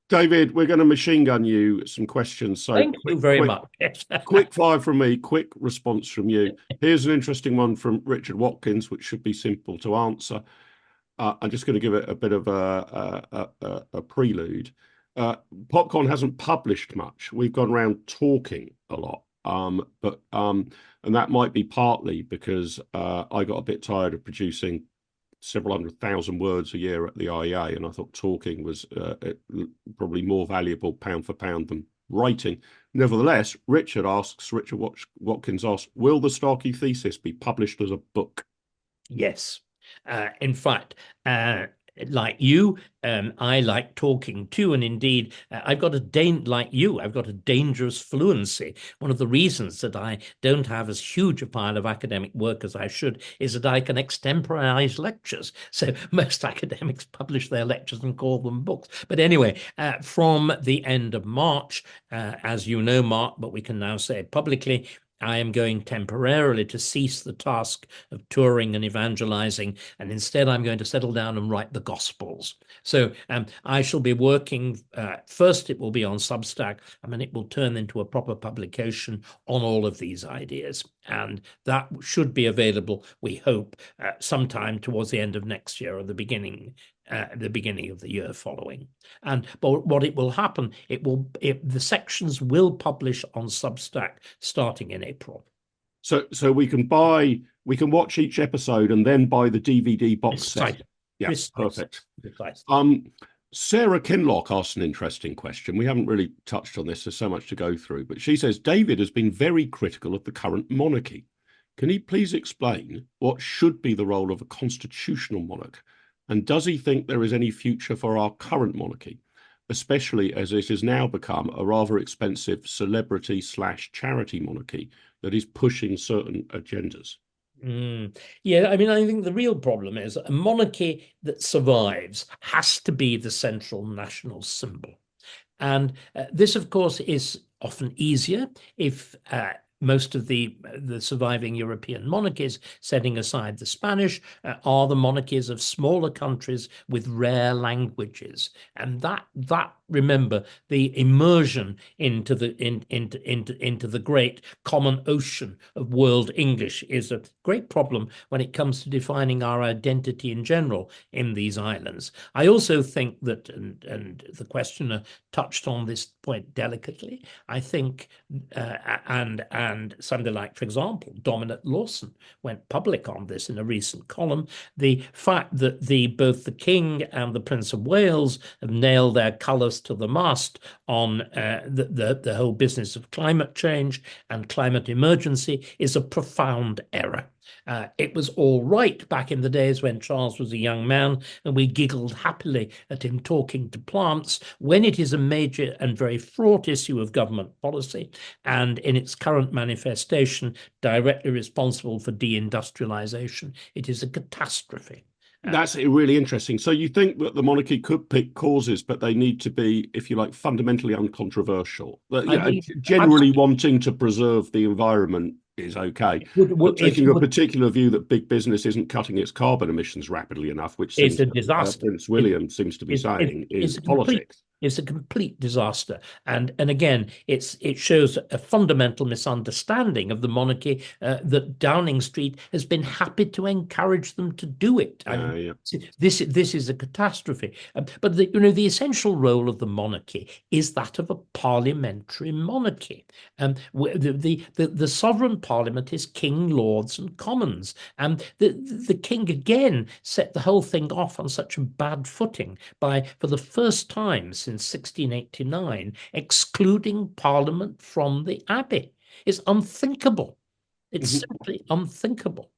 David, we're going to machine gun you some questions. So Thank you very much. quick fire from me, quick response from you. Here's an interesting one from Richard Watkins, which should be simple to answer. I'm just going to give it a bit of a prelude. PopCon hasn't published much. We've gone around talking a lot, and that might be partly because I got a bit tired of producing several 100,000 words a year at the IEA, and I thought talking was probably more valuable pound for pound than writing. Nevertheless, Richard Watkins asks, will the Starkey Thesis be published as a book? Yes. In fact, like you, I like talking too, and indeed, I've got a dangerous fluency. One of the reasons that I don't have as huge a pile of academic work as I should is that I can extemporize lectures. So most academics publish their lectures and call them books. But anyway, from the end of March, as you know, Mark, but we can now say it publicly, I am going temporarily to cease the task of touring and evangelizing, and instead I'm going to settle down and write the Gospels. So I shall be working, first it will be on Substack, and then it will turn into a proper publication on all of these ideas. And that should be available, we hope, sometime towards the end of next year or the beginning of the year following. But what it will happen, the sections will publish on Substack starting in April. So we can watch each episode and then buy the DVD box set. Yeah, perfect. Sarah Kinlock asked an interesting question. We haven't really touched on this. There's so much to go through, but she says David has been very critical of the current monarchy. Can he please explain what should be the role of a constitutional monarch? And does he think there is any future for our current monarchy, especially as it has now become a rather expensive celebrity/charity monarchy that is pushing certain agendas? Yeah, I mean, I think the real problem is a monarchy that survives has to be the central national symbol. And this, of course, is often easier if most of the surviving European monarchies, setting aside the Spanish, are the monarchies of smaller countries with rare languages. And that remember, the immersion into the great common ocean of world English is a great problem when it comes to defining our identity in general in these islands. I also think that, and the questioner touched on this point delicately, I think, and somebody like, for example, Dominic Lawson went public on this in a recent column, the fact that both the King and the Prince of Wales have nailed their colours to the mast on the whole business of climate change and climate emergency is a profound error. It was all right back in the days when Charles was a young man and we giggled happily at him talking to plants. When it is a major and very fraught issue of government policy and in its current manifestation directly responsible for deindustrialization, it is a catastrophe. That's really interesting. So you think that the monarchy could pick causes, but they need to be, if you like, fundamentally uncontroversial. Generally wanting to preserve the environment is okay. But taking a particular view that big business isn't cutting its carbon emissions rapidly enough, which is a disaster. Prince William seems to be saying, is politics. It's a complete disaster. And again, it shows a fundamental misunderstanding of the monarchy that Downing Street has been happy to encourage them to do it. This is a catastrophe. But the essential role of the monarchy is that of a parliamentary monarchy. The sovereign parliament is king, lords, and commons. And the king again set the whole thing off on such a bad footing by, for the first time since 1689, excluding Parliament from the Abbey. It's unthinkable. It's simply unthinkable.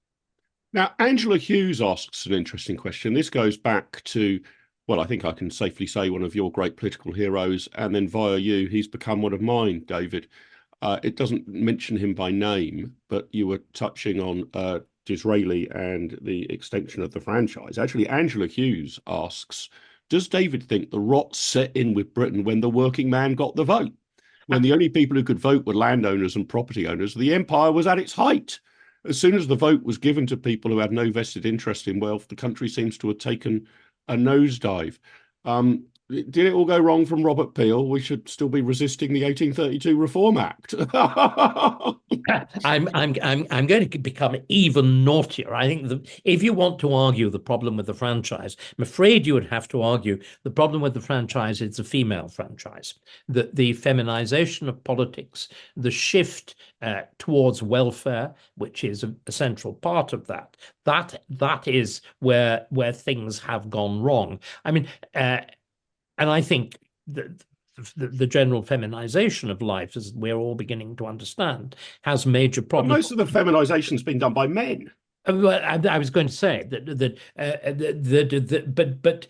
Now, Angela Hughes asks an interesting question. This goes back to, well, I think I can safely say one of your great political heroes, and then via you, he's become one of mine, David. It doesn't mention him by name, but you were touching on Disraeli and the extension of the franchise. Actually, Angela Hughes asks, does David think the rot set in with Britain when the working man got the vote? When the only people who could vote were landowners and property owners, the empire was at its height. As soon as the vote was given to people who had no vested interest in wealth, the country seems to have taken a nosedive. did it all go wrong from Robert Peel? We should still be resisting the 1832 Reform Act. I'm going to become even naughtier. I think that if you want to argue the problem with the franchise, I'm afraid you would have to argue the problem with the franchise is the female franchise, the feminization of politics, the shift towards welfare, which is a central part of that. That is where things have gone wrong. I mean, and I think that the general feminization of life, as we're all beginning to understand, has major But problems. most of the feminization's been done by men. I was going to say but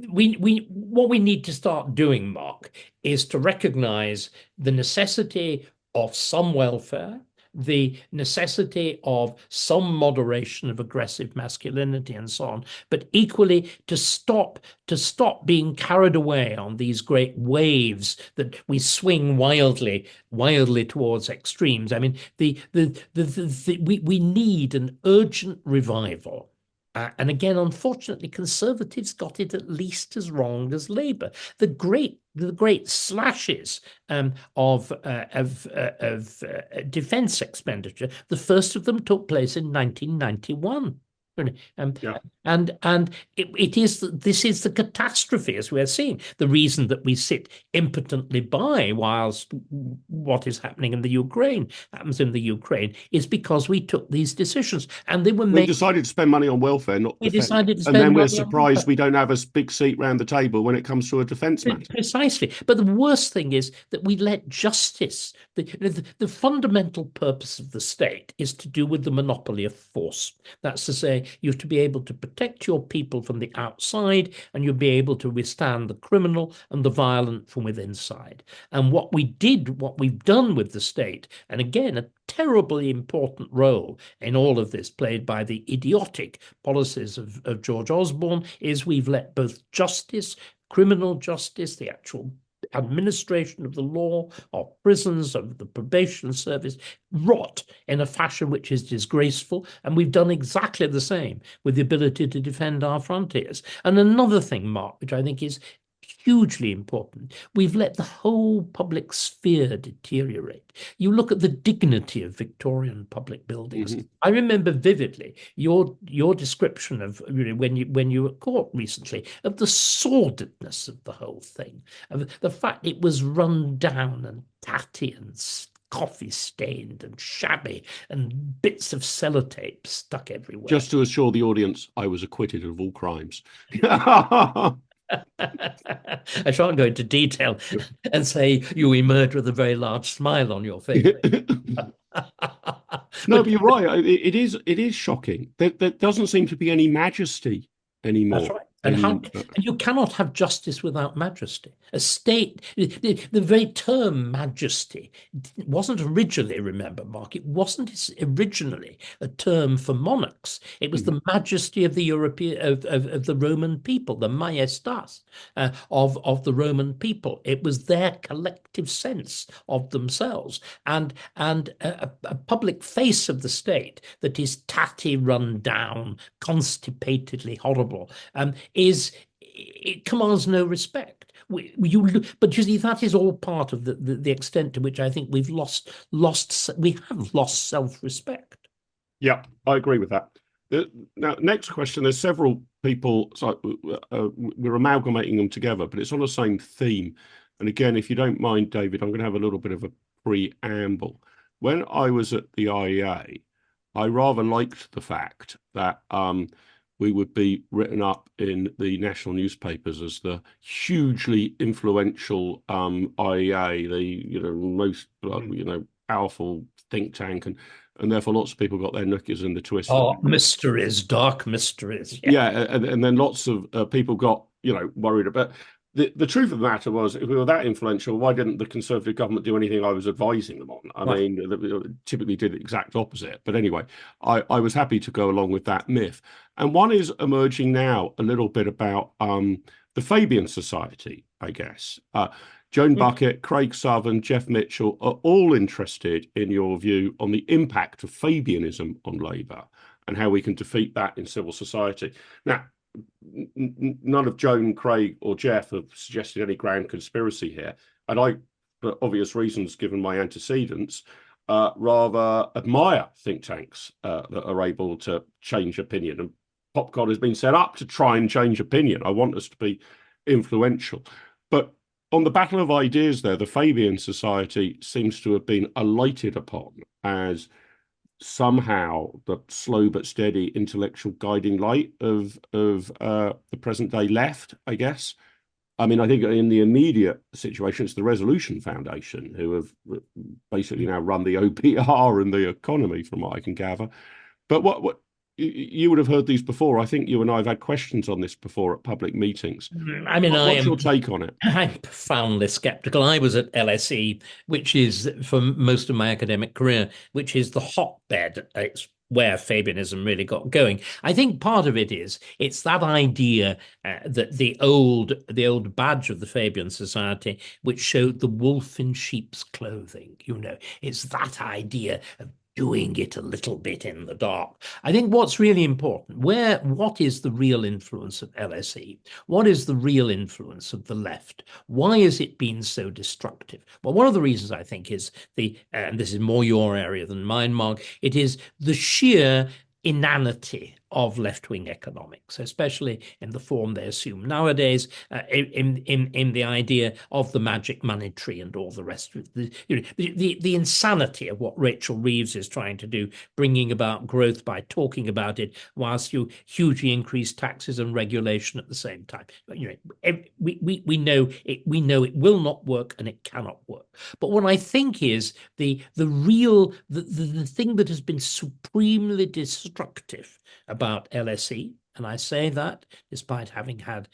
we what we need to start doing, Mark, is to recognize the necessity of some welfare, the necessity of some moderation of aggressive masculinity and so on, but equally to stop being carried away on these great waves that we swing wildly towards extremes. I mean, we need an urgent revival. And again, unfortunately, Conservatives got it at least as wrong as Labour. The great slashes of defence expenditure, the first of them took place in 1991. Yeah. And this is the catastrophe, as we're seeing. The reason that we sit impotently by whilst what is happening in the Ukraine happens in the Ukraine is because we took these decisions, and they were We made. decided to spend money on welfare, not We defence. decided to And then spend we're money on surprised welfare. we don't have a big seat round the table when it comes to a defence matter. Precisely. But the worst thing is that we let justice, the fundamental purpose of the state is to do with the monopoly of force. That's to say, you have to be able to protect your people from the outside, and you'll be able to withstand the criminal and the violent from within inside. And what we've done with the state, and again, a terribly important role in all of this played by the idiotic policies of George Osborne, is we've let both justice, criminal justice, the actual administration of the law, of prisons, of the probation service, rot in a fashion which is disgraceful. And we've done exactly the same with the ability to defend our frontiers. And another thing, Mark, which I think is hugely important, we've let the whole public sphere deteriorate. You look at the dignity of Victorian public buildings. Mm-hmm. I remember vividly your description of when you were at court recently, of the sordidness of the whole thing, of the fact it was run down and tatty and coffee stained and shabby and bits of sellotape stuck everywhere. Just to assure the audience, I was acquitted of all crimes. I shan't go into detail and say you emerged with a very large smile on your face. No, but you're right. It is shocking. There doesn't seem to be any majesty anymore. That's right. And you cannot have justice without majesty. A state, the very term majesty wasn't originally, remember, Mark, it wasn't originally a term for monarchs. It was the majesty of the European, of the Roman people, the majestas of the Roman people. It was their collective sense of themselves, and a public face of the state that is tatty, run down, constipatedly horrible. It commands no respect. But you see, that is all part of the extent to which I think we have lost self-respect. Yeah, I agree with that. Now, next question. There's several people, so we're amalgamating them together, but it's on the same theme. And again, if you don't mind, David, I'm going to have a little bit of a preamble. When I was at the IEA, I rather liked the fact that we would be written up in the national newspapers as the hugely influential IEA, the most powerful think tank, and therefore lots of people got their knickers in the twist. Oh, mysteries, dark mysteries. Yeah, and then lots of people got worried about. The truth of the matter was, if we were that influential, why didn't the Conservative government do anything I was advising them on? I mean, typically did the exact opposite. But anyway, I was happy to go along with that myth. And one is emerging now a little bit about the Fabian Society, I guess. Joan Bucket, Craig Southern, Jeff Mitchell are all interested in your view on the impact of Fabianism on Labour and how we can defeat that in civil society. Now, none of Joan, Craig, or Jeff have suggested any grand conspiracy here, and I, for obvious reasons, given my antecedents, rather admire think tanks that are able to change opinion. And PopCon has been set up to try and change opinion. I want us to be influential, but on the battle of ideas, there, the Fabian Society seems to have been alighted upon as somehow the slow but steady intellectual guiding light of the present day left, I guess. I mean, I think in the immediate situation, it's the Resolution Foundation who have basically now run the OPR and the economy, from what I can gather. But what you would have heard these before. I think you and I have had questions on this before at public meetings. I mean, what's your take on it? I'm profoundly skeptical. I was at LSE, which is, for most of my academic career, which is the hotbed. It's where Fabianism really got going. I think part of it's that idea that the old badge of the Fabian Society, which showed the wolf in sheep's clothing. It's that idea of doing it a little bit in the dark. I think what's really important, what is the real influence of LSE? What is the real influence of the left? Why has it been so destructive? Well, one of the reasons I think is and this is more your area than mine, Mark, it is the sheer inanity of left-wing economics, especially in the form they assume nowadays, in the idea of the magic money tree and all the rest of it. The insanity of what Rachel Reeves is trying to do, bringing about growth by talking about it, whilst you hugely increase taxes and regulation at the same time. We know it will not work and it cannot work. But what I think is the thing that has been supremely destructive about LSE, and I say that despite having had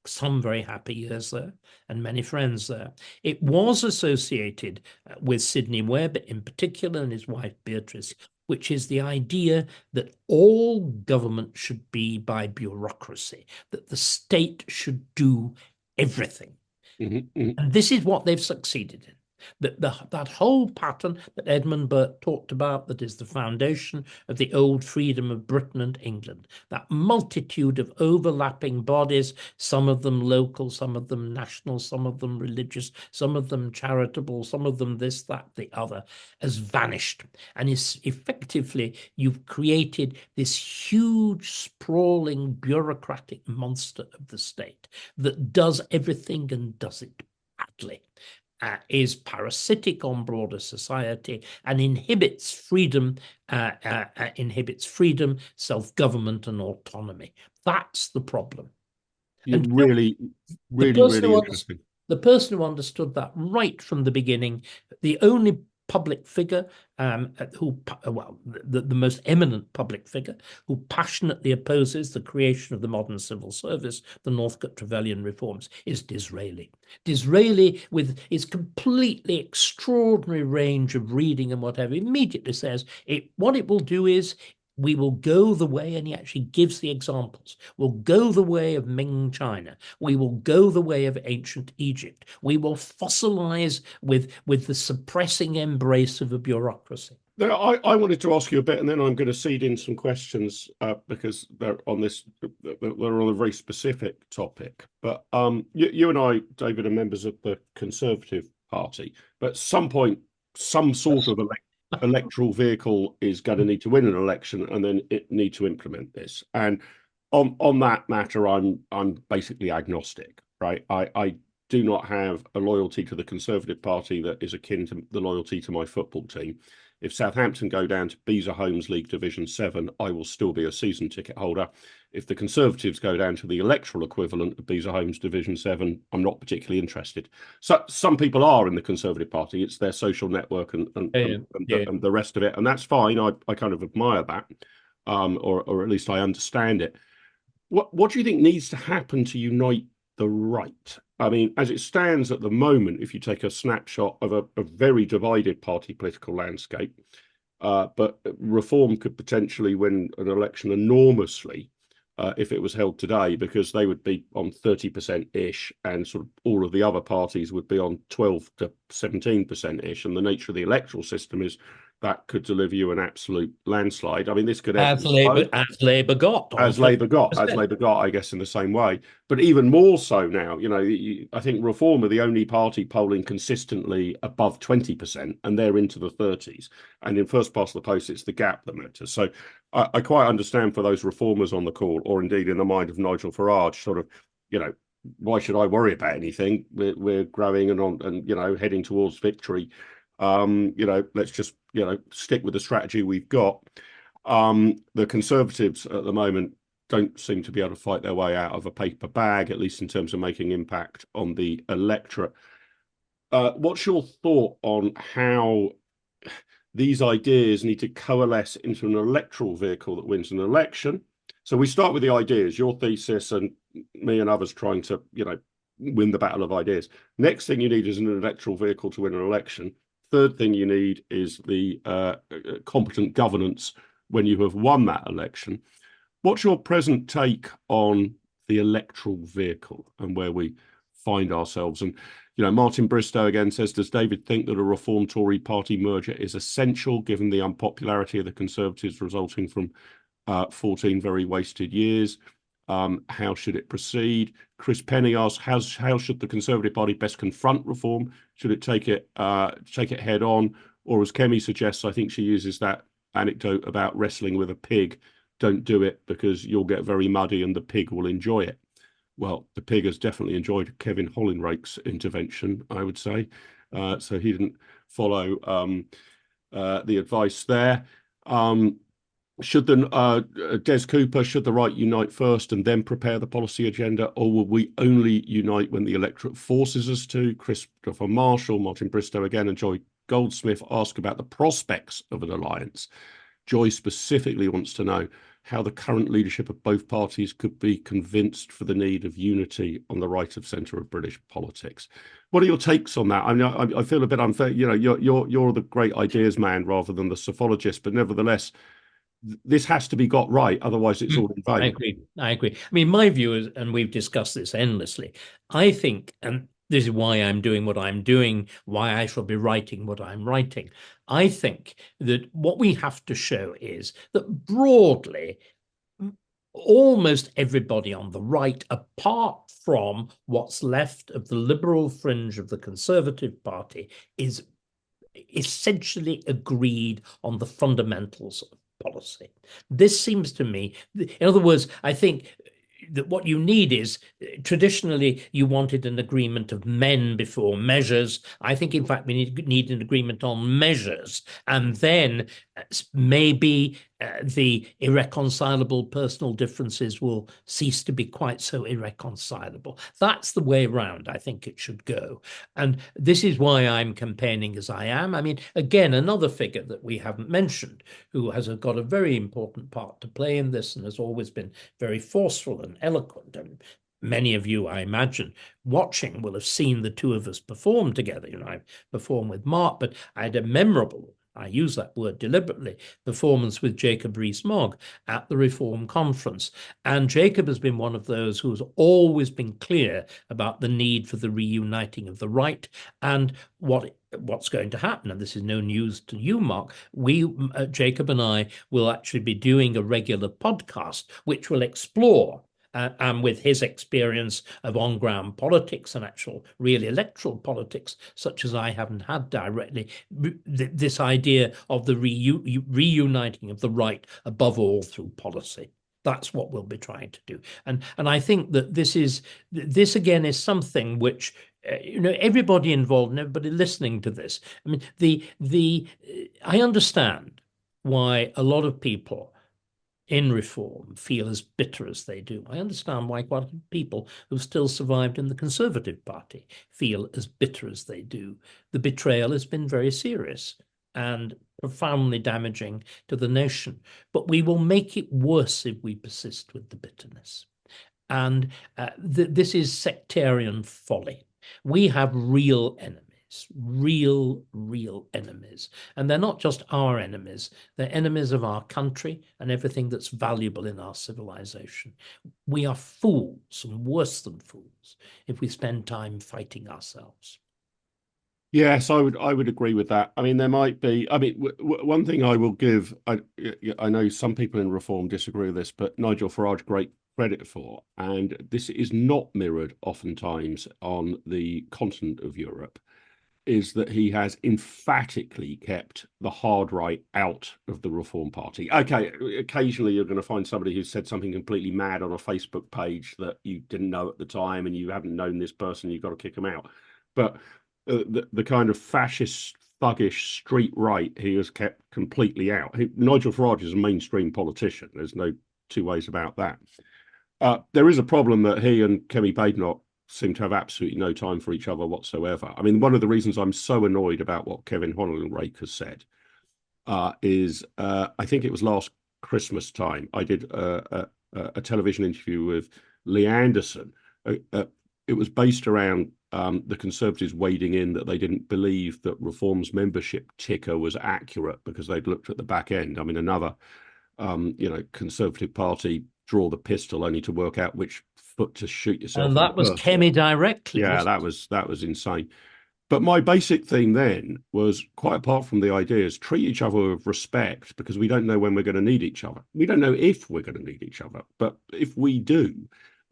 some very happy years there and many friends there. It was associated with Sidney Webb in particular and his wife Beatrice, which is the idea that all government should be by bureaucracy, that the state should do everything. And this is what they've succeeded in. That whole pattern that Edmund Burke talked about, that is the foundation of the old freedom of Britain and England, that multitude of overlapping bodies, some of them local, some of them national, some of them religious, some of them charitable, some of them this, that, the other, has vanished. And is effectively, you've created this huge, sprawling, bureaucratic monster of the state that does everything and does it badly. Is parasitic on broader society and inhibits freedom, self-government and autonomy. That's the problem. And really interesting. The person who understood that right from the beginning, the only public figure the most eminent public figure who passionately opposes the creation of the modern civil service, the Northcote Trevelyan reforms, is Disraeli. Disraeli, with his completely extraordinary range of reading and whatever, immediately says what it will do is we will go the way, and he actually gives the examples. We'll go the way of Ming China. We will go the way of ancient Egypt. We will fossilize with the suppressing embrace of a bureaucracy. Now, I wanted to ask you a bit, and then I'm going to seed in some questions because they're on a very specific topic. But you and I, David, are members of the Conservative Party. But at some point, some sort of electoral vehicle is going to need to win an election, and then it need to implement this. And on that matter, I'm basically agnostic, right? I do not have a loyalty to the Conservative Party that is akin to the loyalty to my football team. If Southampton go down to Beezer Homes League Division 7, I will still be a season ticket holder. If the Conservatives go down to the electoral equivalent of Beezer Homes Division 7, I'm not particularly interested. So some people are in the Conservative Party. It's their social network and the rest of it. And that's fine. I kind of admire that, or at least I understand it. What do you think needs to happen to unite the right? I mean, as it stands at the moment, if you take a snapshot of a very divided party political landscape, but reform could potentially win an election enormously if it was held today, because they would be on 30%-ish, and sort of all of the other parties would be on 12 to 17%-ish. And the nature of the electoral system is that could deliver you an absolute landslide. I mean, this could ebb As and flow. Labour got on As Labour got, 50%. I guess, in the same way. But even more so now, I think Reform are the only party polling consistently above 20%, and they're into the 30s. And in first past the post, it's the gap that matters. So I quite understand for those reformers on the call, or indeed in the mind of Nigel Farage, sort of, why should I worry about anything? We're growing and heading towards victory. Let's just stick with the strategy we've got. The Conservatives at the moment don't seem to be able to fight their way out of a paper bag, at least in terms of making impact on the electorate. What's your thought on how these ideas need to coalesce into an electoral vehicle that wins an election? So we start with the ideas, your thesis, and me and others trying to, win the battle of ideas. Next thing you need is an electoral vehicle to win an election. Third thing you need is the competent governance when you have won that election. What's your present take on the electoral vehicle and where we find ourselves? And, Martin Bristow again says, does David think that a Reform Tory party merger is essential given the unpopularity of the Conservatives resulting from 14 very wasted years? How should it proceed? Chris Penny asks, how should the Conservative Party best confront reform? Should it take it head on? Or as Kemi suggests, I think she uses that anecdote about wrestling with a pig. Don't do it because you'll get very muddy and the pig will enjoy it. Well, the pig has definitely enjoyed Kevin Hollinrake's intervention, I would say. So he didn't follow the advice there. Should Des Cooper, should the right unite first and then prepare the policy agenda, or will we only unite when the electorate forces us to? Christopher Marshall, Martin Bristow again, and Joy Goldsmith ask about the prospects of an alliance. Joy specifically wants to know how the current leadership of both parties could be convinced for the need of unity on the right of centre of British politics. What are your takes on that? I mean, I feel a bit unfair. You're the great ideas man rather than the sophologist, but nevertheless, this has to be got right, otherwise it's all in vain. I agree. I mean, my view is, and we've discussed this endlessly, I think, and this is why I'm doing what I'm doing, why I shall be writing what I'm writing. I think that what we have to show is that broadly, almost everybody on the right, apart from what's left of the liberal fringe of the Conservative Party, is essentially agreed on the fundamentals of policy. This seems to me, in other words, I think that what you need is, traditionally you wanted an agreement of men before measures. I think in fact we need an agreement on measures, and then maybe the irreconcilable personal differences will cease to be quite so irreconcilable. That's the way round I think it should go. And this is why I'm campaigning as I am. I mean, again, another figure that we haven't mentioned who has got a very important part to play in this and has always been very forceful and eloquent. And many of you, I imagine, watching will have seen the two of us perform together. I performed with Mark, but I had a memorable, I use that word deliberately, performance with Jacob Rees-Mogg at the Reform Conference. And Jacob has been one of those who's always been clear about the need for the reuniting of the right and what's going to happen. And this is no news to you, Mark. Jacob and I will actually be doing a regular podcast, which will explore and with his experience of on-ground politics and actual real electoral politics, such as I haven't had directly, this idea of the reuniting of the right, above all through policy. That's what we'll be trying to do. And I think that this again is something which, everybody involved and everybody listening to this. I mean, I understand why a lot of people in Reform feel as bitter as they do. I understand why quite a lot of people who've still survived in the Conservative Party feel as bitter as they do. The betrayal has been very serious and profoundly damaging to the nation. But we will make it worse if we persist with the bitterness. And this is sectarian folly. We have real enemies. Real enemies. And they're not just our enemies, they're enemies of our country and everything that's valuable in our civilization. We are fools, and worse than fools, if we spend time fighting ourselves. Yes, I would agree with that. I mean, there might be. I mean, one thing I will give. I know some people in Reform disagree with this, but Nigel Farage great credit for, and this is not mirrored oftentimes on the continent of Europe, is that he has emphatically kept the hard right out of the Reform Party. Okay, occasionally you're going to find somebody who said something completely mad on a Facebook page that you didn't know at the time, and you haven't known this person, you've got to kick them out. But the kind of fascist, thuggish street right, he has kept completely out. Nigel Farage is a mainstream politician. There's no two ways about that. There is a problem that he and Kemi Badenoch seem to have absolutely no time for each other whatsoever. I mean, one of the reasons I'm so annoyed about what Kevin Honolrake has said is I think it was last Christmas time, I did a television interview with Lee Anderson. It was based around the Conservatives wading in that they didn't believe that Reform's membership ticker was accurate because they'd looked at the back end. I mean, another Conservative Party draw the pistol only to work out which foot to shoot yourself. And that was Kemi directly. Yeah, that was insane. But my basic theme then was, quite apart from the ideas, treat each other with respect, because we don't know when we're going to need each other. We don't know if we're going to need each other, but if we do,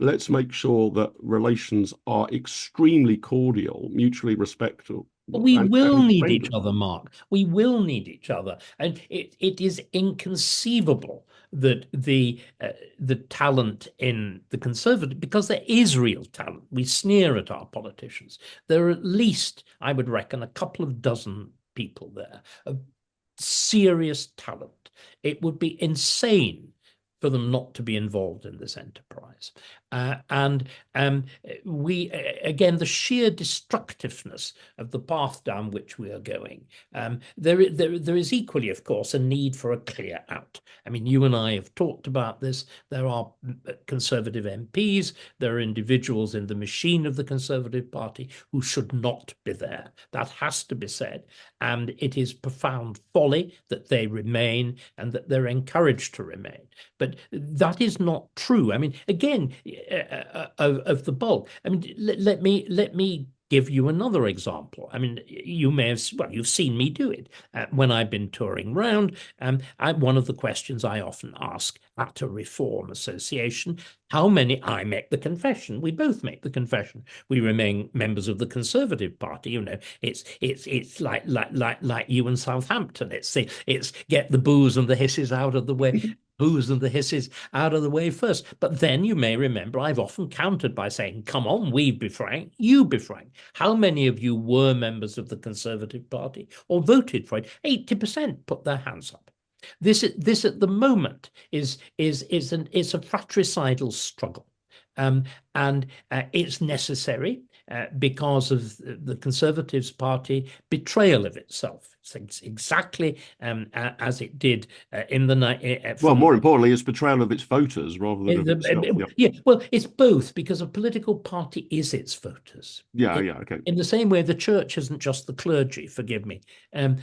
let's make sure that relations are extremely cordial, mutually respectful. But we will need each other, Mark. We will need each other. And it is inconceivable that the talent in the Conservative, because there is real talent, we sneer at our politicians. There are at least, I would reckon, a couple of dozen people there of serious talent. It would be insane for them not to be involved in this enterprise. We, again, the sheer destructiveness of the path down which we are going, there is equally, of course, a need for a clear out. I mean, you and I have talked about this. There are Conservative MPs, there are individuals in the machine of the Conservative Party who should not be there. That has to be said. And it is profound folly that they remain and that they're encouraged to remain. But that is not true. I mean, again, of the bulk. I mean, let me give you another example. I mean, you may have, well, you've seen me do it when I've been touring around. One of the questions I often ask at a reform association, how many, I make the confession, we both make the confession, we remain members of the Conservative Party. You know, it's like you in Southampton. It's get the boos and the hisses out of the way. Boos and the hisses out of the way first. But then you may remember I've often countered by saying, come on, we be frank, you be frank. How many of you were members of the Conservative Party or voted for it? 80% put their hands up. This at the moment is a fratricidal struggle. And it's necessary because of the Conservatives Party betrayal of itself. It's exactly as it did in the night. Well, more importantly, it's betrayal of its voters rather than of itself. Yeah, well, it's both, because a political party is its voters. Yeah, okay. In the same way, the church isn't just the clergy. Forgive me, and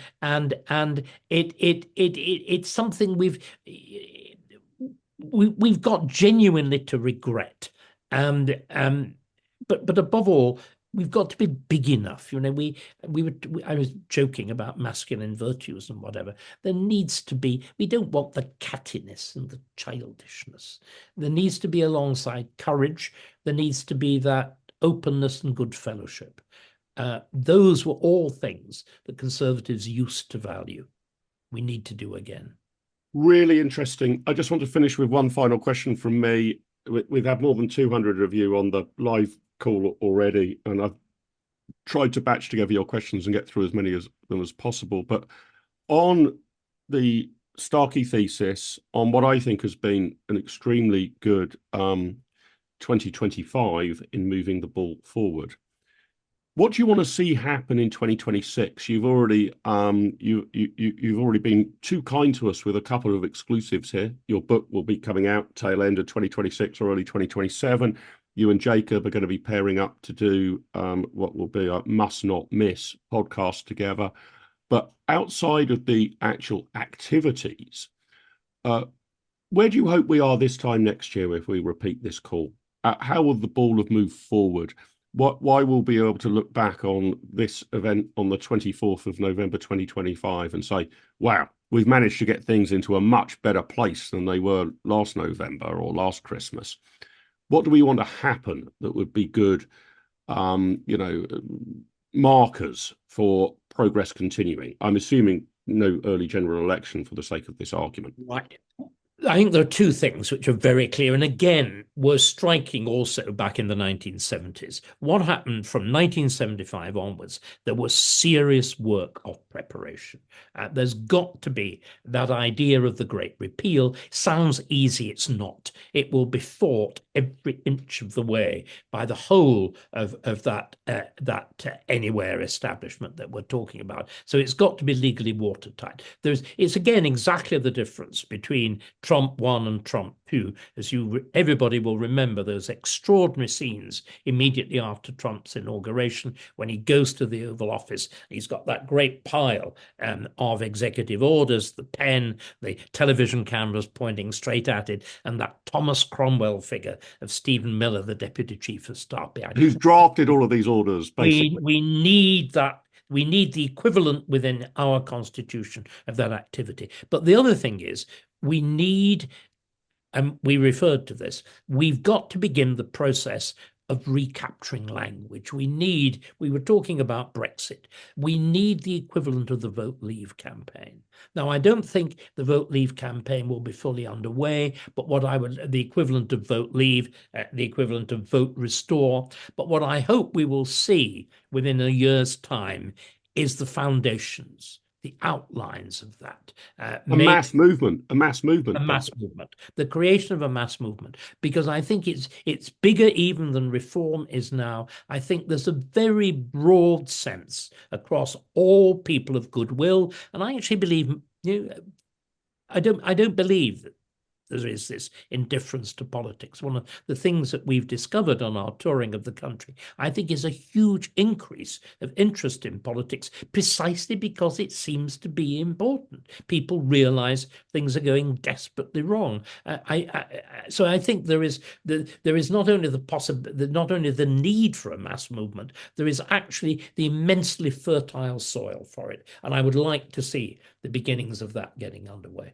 it's something we've got genuinely to regret. But above all, we've got to be big enough. You know, I was joking about masculine virtues and whatever. There needs to be, we don't want the cattiness and the childishness. There needs to be, alongside courage, there needs to be that openness and good fellowship. Those were all things that Conservatives used to value. We need to do again. Really interesting. I just want to finish with one final question from me. We've had more than 200 of you on the live call already, and I've tried to batch together your questions and get through as many of them as possible. But on the Starkey Thesis, on what I think has been an extremely good 2025 in moving the ball forward, what do you want to see happen in 2026? You've already you've already been too kind to us with a couple of exclusives here. Your book will be coming out tail end of 2026 or early 2027. You and Jacob are going to be pairing up to do what will be a must not miss podcast together. But outside of the actual activities, where do you hope we are this time next year if we repeat this call? How will the ball have moved forward? why we'll be able to look back on this event on the 24th of November 2025 and say, wow, we've managed to get things into a much better place than they were last November or last Christmas. What do we want to happen that would be good, markers for progress continuing? I'm assuming no early general election for the sake of this argument. Right. I think there are two things which are very clear, and again, were striking also back in the 1970s. What happened from 1975 onwards, there was serious work of preparation. There's got to be that idea of the Great Repeal. Sounds easy, it's not. It will be fought every inch of the way by the whole of that anywhere establishment that we're talking about. So it's got to be legally watertight. It's again exactly the difference between Trump 1 and Trump 2, as everybody will remember those extraordinary scenes immediately after Trump's inauguration when he goes to the Oval Office. He's got that great pile of executive orders, the pen, the television cameras pointing straight at it, and that Thomas Cromwell figure of Stephen Miller, the deputy chief of staff behind. Who's drafted all of these orders, basically. We need that. We need the equivalent within our constitution of that activity. But the other thing is, we need, and we referred to this, we've got to begin the process of recapturing language. We were talking about Brexit. We need the equivalent of the Vote Leave campaign. Now, I don't think the Vote Leave campaign will be fully underway, but the equivalent of Vote Leave, the equivalent of Vote Restore, but what I hope we will see within a year's time is the foundations, the outlines of that. A mass movement, the creation of a mass movement, because I think it's bigger even than reform is now. I think there's a very broad sense across all people of goodwill, and I actually believe, I don't believe that there is this indifference to politics. One of the things that we've discovered on our touring of the country, I think, is a huge increase of interest in politics precisely because it seems to be important. People realize things are going desperately wrong. So I think there is not only the need for a mass movement, there is actually the immensely fertile soil for it. And I would like to see the beginnings of that getting underway.